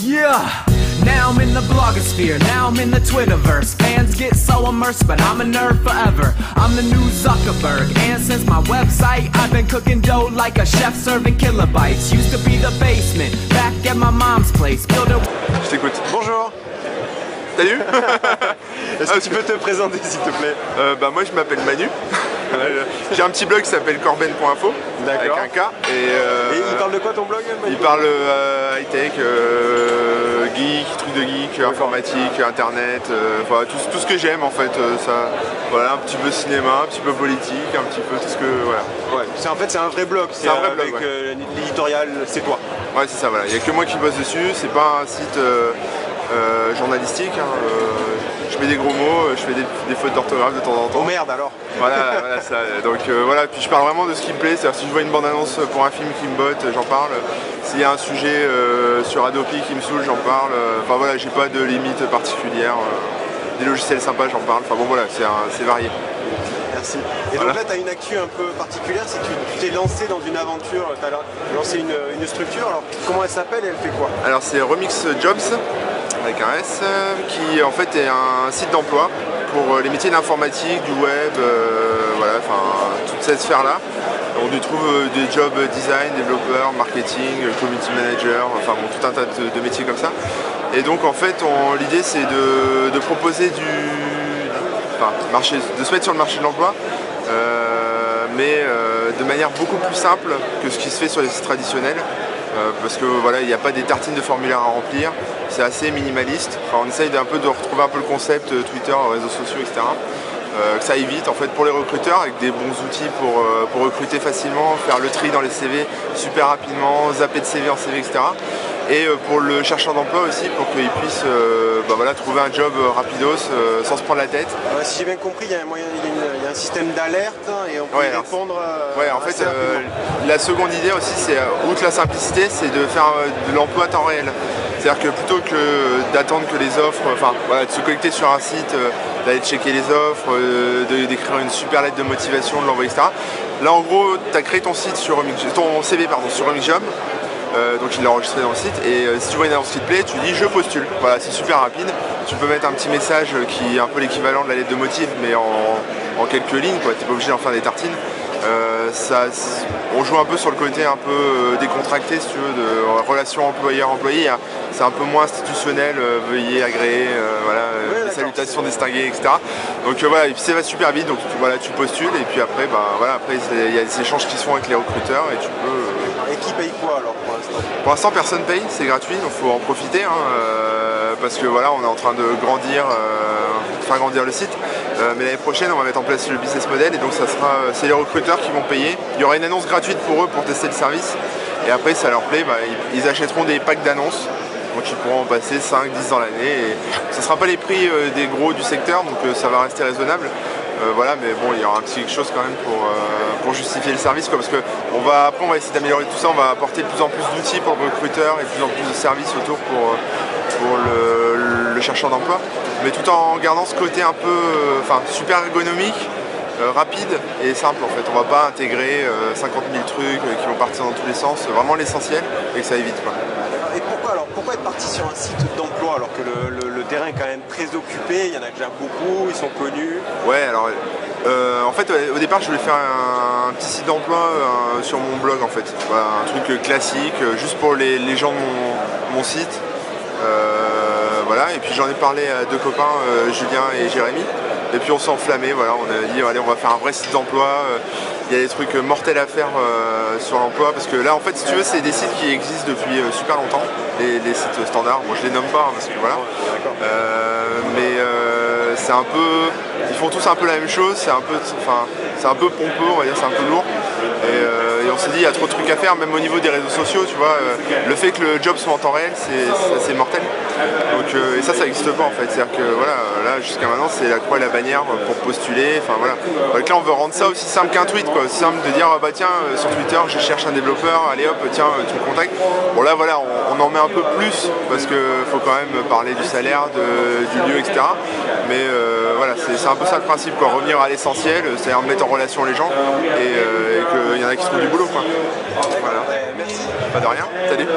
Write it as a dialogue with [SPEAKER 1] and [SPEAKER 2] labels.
[SPEAKER 1] Yeah! Now I'm in the blogosphere, now I'm in the Twitterverse. Fans get so immersed, but I'm a nerd forever. I'm the new Zuckerberg, and since my website, I've been cooking dough like a chef serving kilobytes. Used to be the basement, back at my mom's place. Build a...
[SPEAKER 2] Je t'écoute.
[SPEAKER 3] Bonjour.
[SPEAKER 2] Salut.
[SPEAKER 3] Est-ce que tu peux te présenter s'il te plaît?
[SPEAKER 2] Moi je m'appelle Manu. J'ai un petit blog qui s'appelle corben.info avec un K.
[SPEAKER 3] Et il parle de quoi ton blog, Manu?
[SPEAKER 2] Il parle high-tech, geek, trucs de geek, informatique, internet, voilà, tout ce que j'aime en fait. Ça, voilà, un petit peu cinéma, un petit peu politique, un petit peu tout ce que. Voilà.
[SPEAKER 3] Ouais, c'est un vrai blog, c'est un vrai blog. Avec l'éditorial, c'est toi.
[SPEAKER 2] Ouais, c'est ça, voilà. Il n'y a que moi qui bosse dessus, c'est pas un site journalistique. Je mets des gros mots, je fais des fautes d'orthographe de temps en temps.
[SPEAKER 3] Oh merde alors.
[SPEAKER 2] Voilà ça. Donc voilà, puis je parle vraiment de ce qui me plaît, c'est-à-dire si je vois une bande-annonce pour un film qui me botte, j'en parle. S'il y a un sujet sur Adopi qui me saoule, j'en parle. Enfin voilà, j'ai pas de limite particulière. Des logiciels sympas, j'en parle. Enfin bon voilà, c'est varié.
[SPEAKER 3] Merci. Et donc là, tu as une actu un peu particulière, c'est que tu t'es lancé dans une aventure, tu as lancé une structure. Alors comment elle s'appelle et elle fait quoi?
[SPEAKER 2] Alors c'est Remix Jobs, avec un S, qui en fait est un site d'emploi pour les métiers de l'informatique, du web, voilà, enfin toute cette sphère-là. On y trouve des jobs design, développeur, marketing, community manager, enfin bon, tout un tas de métiers comme ça. Et donc en fait, l'idée c'est de proposer de se mettre sur le marché de l'emploi, mais de manière beaucoup plus simple que ce qui se fait sur les sites traditionnels. Parce que voilà, il n'y a pas des tartines de formulaires à remplir, c'est assez minimaliste. Enfin, on essaye de retrouver un peu le concept Twitter, réseaux sociaux, etc. Que ça aille vite en fait pour les recruteurs avec des bons outils pour recruter facilement, faire le tri dans les CV super rapidement, zapper de CV en CV, etc. Et pour le chercheur d'emploi aussi pour qu'il puisse trouver un job rapidos sans se prendre la tête.
[SPEAKER 3] Si j'ai bien compris, il y a un système d'alerte et on peut y répondre.
[SPEAKER 2] En fait, la seconde idée aussi, c'est outre la simplicité, c'est de faire de l'emploi à temps réel. C'est-à-dire que plutôt que d'attendre que les offres, de se connecter sur un site, d'aller checker les offres, d'écrire une super lettre de motivation, de l'envoyer, etc. Là en gros, tu as créé ton site ton CV sur Remixjob. Donc il l'a enregistré dans le site et si tu vois une annonce qui te plaît, tu dis je postule. Voilà, c'est super rapide. Tu peux mettre un petit message qui est un peu l'équivalent de la lettre de motive mais en quelques lignes, tu n'es pas obligé d'en faire des tartines. On joue un peu sur le côté un peu décontracté si tu veux, de relation employeur-employé. C'est un peu moins institutionnel, veuillez agréer, les salutations distinguées, etc. Donc voilà, et puis ça va super vite, donc tu postules et puis après, il y a des échanges qui se font avec les recruteurs et tu peux...
[SPEAKER 3] Et qui paye quoi alors pour l'instant?
[SPEAKER 2] Pour l'instant personne paye, c'est gratuit, donc il faut en profiter parce que voilà, on est en train de faire grandir le site. Mais l'année prochaine on va mettre en place le business model et donc c'est les recruteurs qui vont payer. Il y aura une annonce gratuite pour eux pour tester le service et après ça leur plaît, ils achèteront des packs d'annonces. Donc ils pourront en passer 5, 10 dans l'année et ce ne sera pas les prix des gros du secteur donc ça va rester raisonnable. Mais bon, il y aura un petit quelque chose quand même pour justifier le service parce que après on va essayer d'améliorer tout ça, on va apporter de plus en plus d'outils pour le recruteur et de plus en plus de services autour pour le chercheur d'emploi, mais tout en gardant ce côté un peu super ergonomique, rapide et simple en fait. On va pas intégrer 50 000 trucs qui vont partir dans tous les sens, vraiment l'essentiel et que ça aille vite.
[SPEAKER 3] Et pourquoi être parti sur un site d'emploi alors que le terrain est quand même très occupé, il y en a déjà beaucoup, ils sont connus?
[SPEAKER 2] Ouais, alors en fait au départ je voulais faire un petit site d'emploi sur mon blog en fait. Voilà, un truc classique, juste pour les gens de mon site. Et puis j'en ai parlé à deux copains, Julien et Jérémy. Et puis on s'est enflammé, on a dit allez on va faire un vrai site d'emploi. Il y a des trucs mortels à faire sur l'emploi parce que là en fait si tu veux c'est des sites qui existent depuis super longtemps, les sites standards, moi je les nomme pas parce que c'est un peu, ils font tous un peu la même chose, c'est un peu pompeux, on va dire, c'est un peu lourd et on s'est dit il y a trop de trucs à faire même au niveau des réseaux sociaux, tu vois, le fait que le job soit en temps réel c'est mortel. Donc, et ça n'existe pas en fait, c'est-à-dire que là jusqu'à maintenant c'est la croix et la bannière pour postuler, donc là on veut rendre ça aussi simple qu'un tweet, aussi simple de dire tiens sur Twitter je cherche un développeur, allez hop tiens tu me contactes. Bon là on en met un peu plus parce qu'il faut quand même parler du salaire, du lieu, etc. Mais c'est un peu ça le principe, revenir à l'essentiel, c'est-à-dire mettre en relation les gens et qu'il y en a qui se trouvent du boulot. Voilà.
[SPEAKER 3] Merci.
[SPEAKER 2] Pas de rien, salut.